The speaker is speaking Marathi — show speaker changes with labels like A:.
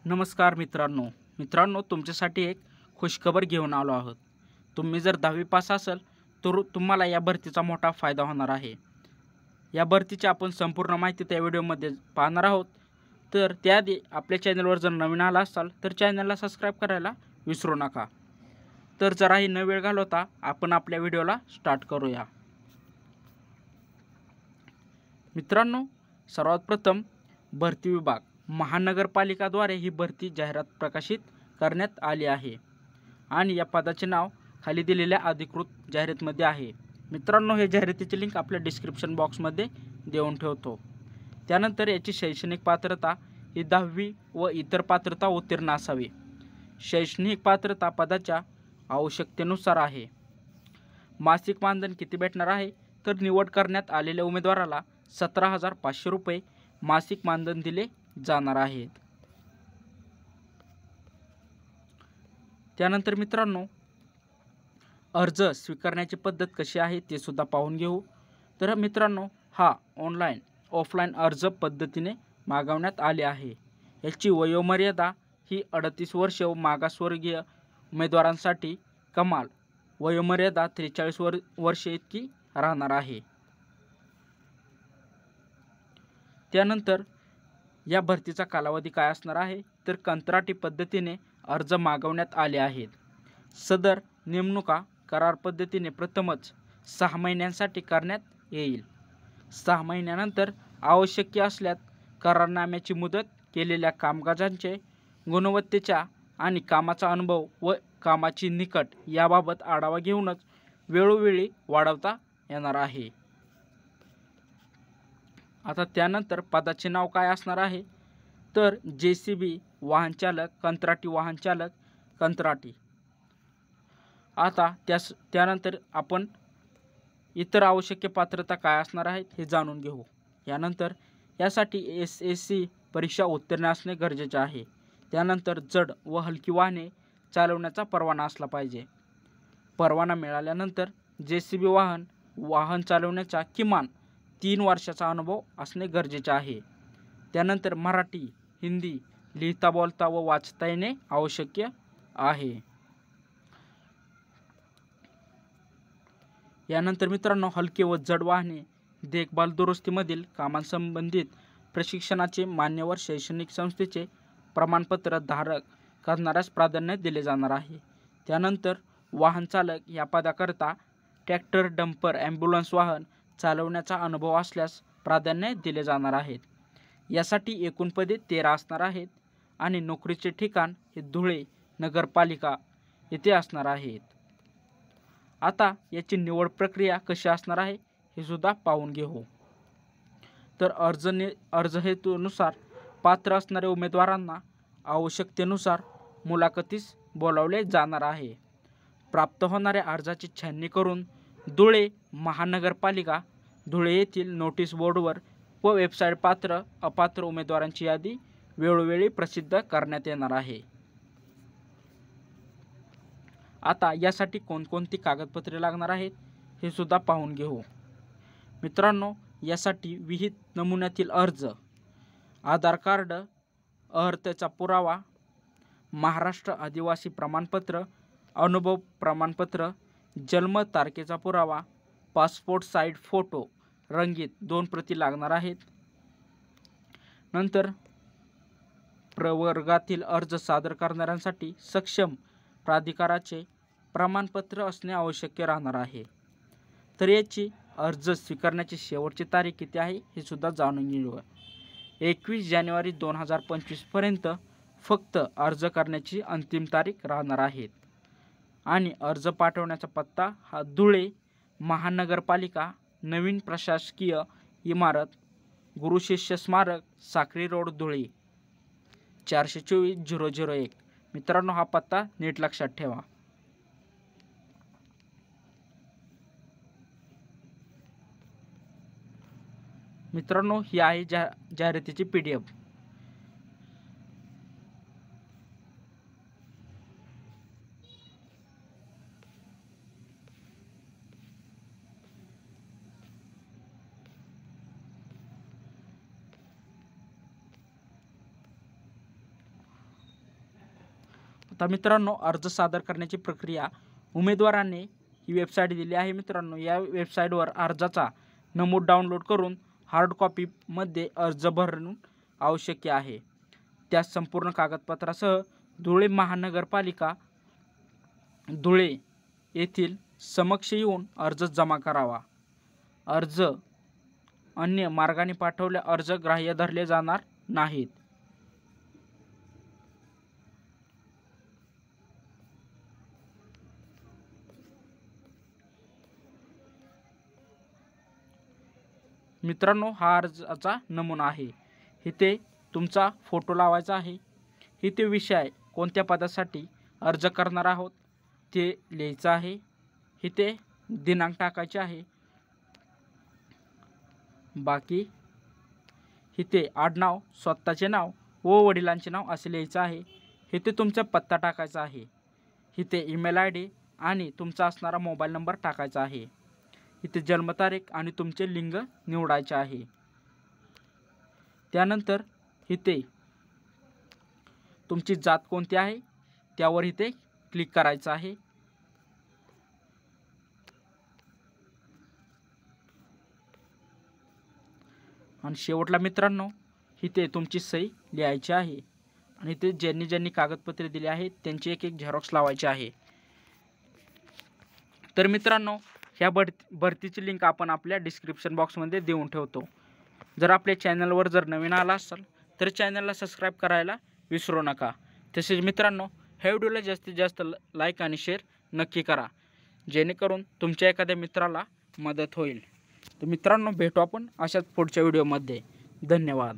A: नमस्कार मित्रांनो तुमच्यासाठी एक खुशखबर घेऊन आलो आहोत। तुम्ही जर 10वी पास असाल तर तुम्हाला या भरतीचा मोठा फायदा होणार आहे। या भरतीची आपण संपूर्ण माहिती त्या व्हिडिओमध्ये पाहणार आहोत। तर त्याआधी आपल्या चॅनलवर जर नवीन आला असाल तर चॅनलला सबस्क्राइब करायला विसरू नका। तर जराही न वेळ घालवता आपण आपल्या व्हिडिओला स्टार्ट करूया। मित्रांनो, सर्वात प्रथम भरती विभाग महानगरपालिकाद्वारे ही भरती जाहिरात प्रकाशित करण्यात आली आहे आणि या पदाचे नाव खाली दिलेल्या अधिकृत जाहिरातीमध्ये आहे। मित्रांनो, हे जाहिरातीची लिंक आपल्या डिस्क्रिप्शन बॉक्समध्ये देऊन ठेवतो। त्यानंतर याची शैक्षणिक पात्रता ही 10वी व इतर पात्रता उत्तीर्ण असावी। शैक्षणिक पात्रता पदाच्या आवश्यकतेनुसार आहे। मासिक मानधन किती भेटणार आहे तर निवड करण्यात आलेल्या उमेदवाराला 17,500 रुपये मासिक मानधन दिले जाणार आहेत। त्यानंतर मित्रांनो, अर्ज स्वीकारण्याची पद्धत कशी आहे ते सुद्धा पाहून घेऊ। तर मित्रांनो, हा ऑनलाईन ऑफलाईन अर्ज पद्धतीने मागवण्यात आले आहे। याची वयोमर्यादा ही 38 वर्ष व मागासवर्गीय उमेदवारांसाठी कमाल वयोमर्यादा 43 वर्ष इतकी राहणार आहे। त्यानंतर या भरतीचा कालावधी काय असणार आहे तर कंत्राटी पद्धतीने अर्ज मागवण्यात आले आहेत। सदर नेमणुका करार पद्धतीने प्रथमच 6 महिन्यांसाठी करण्यात येईल। 6 महिन्यानंतर आवश्यक असल्यास करारनाम्याची मुदत, केलेल्या कामकाजांचे गुणवत्तेच्या आणि कामाचा अनुभव व कामाची निकट याबाबत आढावा घेऊनच वेळोवेळी वाढवता येणार आहे। आता त्यानंतर पदाचे नाव काय असणार आहे तर JCB वाहनचालक, कंत्राटी वाहनचालक, कंत्राटी। आता त्यानंतर आपण इतर आवश्यक पात्रता काय असणार आहेत हे जाणून घेऊ। यानंतर यासाठी SSC परीक्षा उत्तीर्ण असणे गरजेचे आहे। त्यानंतर जड व हलकी वाहने चालवण्याचा परवाना असला पाहिजे। परवाना मिळाल्यानंतर JCB वाहन चालवण्याचा किमान 3 वर्षाचा अनुभव असणे गरजेचे आहे। त्यानंतर मराठी, हिंदी लिहिता, बोलता व वाचता येणे आवश्यक आहे। यानंतर मित्रांनो, हलके व जड वाहने देखभाल दुरुस्तीमधील कामांसंबंधित प्रशिक्षणाचे मान्यवर शैक्षणिक संस्थेचे प्रमाणपत्र धारक करणाऱ्यास प्राधान्य दिले जाणार आहे। त्यानंतर वाहन चालक या पदाकरता ट्रॅक्टर, डंपर, ॲम्ब्युलन्स वाहन चालवण्याचा अनुभव असल्यास प्राधान्य दिले जाणार आहेत। यासाठी एकूण पदे 13 असणार आहेत आणि नोकरीचे ठिकाण हे धुळे नगरपालिका येथे असणार आहेत। आता याची निवड प्रक्रिया कशी असणार आहे हे सुद्धा पाहून घेऊ। तर अर्ज हेतूनुसार पात्र असणाऱ्या उमेदवारांना आवश्यकतेनुसार मुलाखतीस बोलावले जाणार आहे। प्राप्त होणाऱ्या अर्जाची छाननी करून धुळे महानगरपालिका धुळे येथील नोटीस बोर्डवर व वेबसाईट पात्र अपात्र उमेदवारांची यादी वेळोवेळी प्रसिद्ध करण्यात येणार आहे। आता यासाठी कोणकोणती कागदपत्रे लागणार आहेत हे सुद्धा पाहून घेऊ। मित्रांनो, यासाठी विहित नमुन्यातील अर्ज, आधार कार्ड, अर्हतेचा पुरावा, महाराष्ट्र आदिवासी प्रमाणपत्र, अनुभव प्रमाणपत्र, जन्म तारखेचा पुरावा, पासपोर्ट साईज फोटो रंगीत 2 प्रती लागणार आहेत। नंतर प्रवर्गातील अर्ज सादर करणाऱ्यांसाठी सक्षम प्राधिकाराचे प्रमाणपत्र असणे आवश्यक राहणार आहे। तर याची अर्ज स्वीकारण्याची शेवटची तारीख किती आहे हे सुद्धा जाणून घेऊया। 21 जानेवारी 2025 पर्यंत फक्त अर्ज करण्याची अंतिम तारीख राहणार आहे आणि अर्ज पाठवण्याचा पत्ता हा धुळे महानगरपालिका, नवीन प्रशासकीय इमारत, गुरु शिष्य स्मारक, साक्री रोड, धुळे 424-001। मित्रांनो, हा पत्ता नीट लक्षात ठेवा। मित्रांनो, ही आहे जाहिरातीची PDF। आता मित्रांनो, अर्ज सादर करण्याची प्रक्रिया उमेदवारांनी ही वेबसाईट दिली आहे मित्रांनो. या वेबसाईटवर अर्जाचा नमूद डाउनलोड करून हार्ड कॉपीमध्ये अर्ज भरणं आवश्यक आहे. त्यास संपूर्ण कागदपत्रासह धुळे महानगरपालिका धुळे येथील समक्ष येऊन अर्ज जमा करावा. अर्ज अन्य मार्गाने पाठवले अर्ज ग्राह्य धरले जाणार नाहीत. मित्रांनो, हा अर्जाचा नमुना आहे. इथे तुमचा फोटो लावायचा आहे. इथे विषय कोणत्या पदासाठी अर्ज करणार आहोत ते लिहायचं आहे. इथे दिनांक टाकायचे आहे. बाकी इथे आडनाव, स्वतःचे नाव व वडिलांचे नाव असे लिहायचं आहे. इथे तुमचा पत्ता टाकायचा आहे. इथे ईमेल ID आणि तुमचा असणारा मोबाईल नंबर टाकायचा आहे. इथे जन्मतारीख आणि तुमचे लिंग निवडायचे आहे. त्यानंतर इथे तुमची जात कोणती आहे त्यावर इथे क्लिक करायचं आहे. आणि शेवटला मित्रांनो, इथे तुमची सही लिहायची आहे आणि इथे ज्यांनी कागदपत्रे दिली आहेत त्यांची एक झेरॉक्स लावायची आहे. तर मित्रांनो, ह्या भरतीची लिंक आपण आपल्या डिस्क्रिप्शन बॉक्समध्ये देऊन ठेवतो. जर आपल्या चॅनलवर जर नवीन आला असाल तर चॅनलला सबस्क्राईब करायला विसरू नका. तसेच मित्रांनो, ह्या व्हिडिओला जास्तीत जास्त लाईक आणि शेअर नक्की करा, जेणेकरून तुमच्या एखाद्या मित्राला मदत होईल. तर मित्रांनो, भेटू आपण अशाच पुढच्या व्हिडिओमध्ये. धन्यवाद.